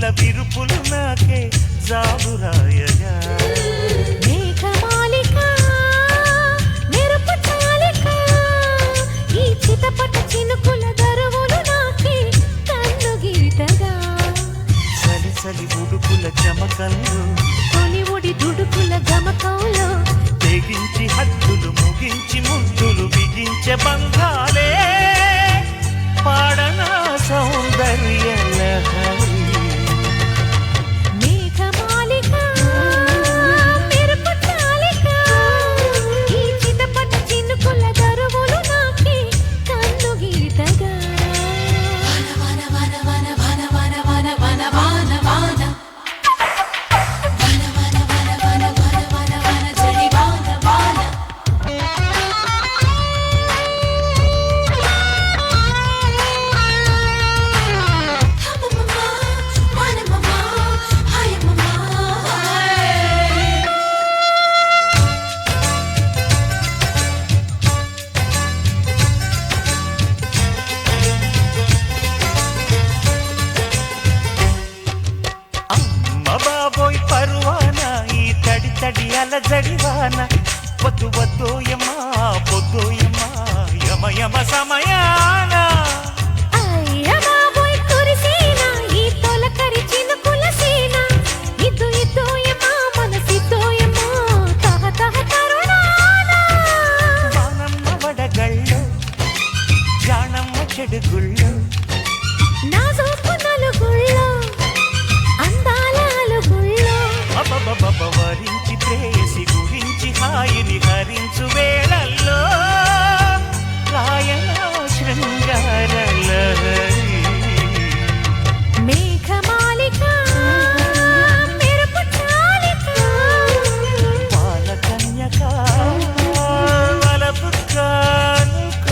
విరుపుల విరుపులు నాకే జాబురాయగా మేఘమాలిక మెరుపు చాలిక ఈ చిటపట చినుకుల దరువులు నాకే కన్ను గీతగా చలి చలి ఉడుకుల చమకల్లో తొలి ఒడి దుడుకుల గమకంలో తెగించి హద్దులు ముగించి ముద్దులు బిగించే బంధాలే పాడనా సౌందర్య లహరి మేఘమాలిక మెరుపు చాలిక ఈ చిటపట చినుకుల దరువులు నాకే కన్ను గీతగా వన వన వన వన వన వన వన వన వన వన బాబోయ్ పరువానా ఈ తడి తడి అలజడివాన వద్దు వద్దోయమ్మా పొద్దోయమ్మా యమ యమ సమయాన అయ్య బాబోయ్ కురిసేనా ఈ తొలకరి చినుకుల సేన ఇద్దు ఇద్దోయమ్మా మనసిద్దోయమ్మా తహ తహ కరుణాన వానమ్మ వడగళ్ళు జానమ్మ చెడుగుళ్ళు నాజూకు నలుగుళ్ళో అందాల అలుగుళ్ళో అబబబబ వరించి ప్రేసి గురించి హాయిని హరించు వేళల్లో రాయణ శృంగార లహరి మేఘమాలిక మెరుపు చాలిక బాలకన్యక వలపు కానుక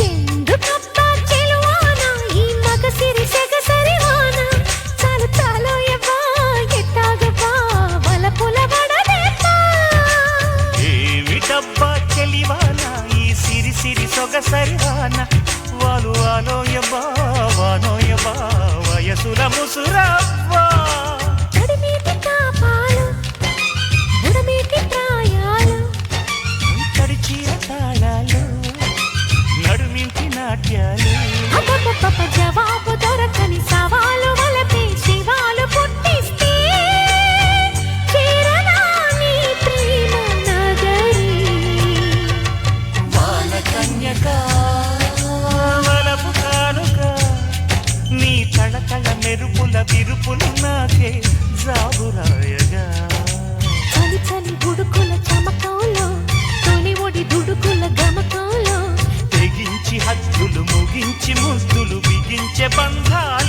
ఎందుకబ్బా చెలువాన ఈ మగసిరి సెగసరివాన చాలు చాలు యవ్వా ఎట్టాగబ్బా వలపుల వడదెబ్బా ఏమిటబ్బా చెలివాన ఈ సిరి సిరి సొగసరివాన వాలు వాలోయబా వానోయబా వయసుల ముసురవ్వా తడిమీటి కాపాలు బుడమీటి ప్రాయాలు తడిచీర తాళాలు నడుమింటి నాట్యాలు అబ్బబ్బబ్బ జవాబు దొరకని సవాలు వలపే శివాలు పుట్టిస్తే చేరనా నీ ప్రేమ నగరి బాలకన్యక వలపు కానుక నీ తళతళ మెరుపుల విరుపులు నాకే జాబురాయగా చలి చలి ఉడుకుల చమకంలో తొలి ఒడి దుడుకుల గమకంలో తెగించి హద్దులు ముగించి ముద్దులు బిగించే బంధాలు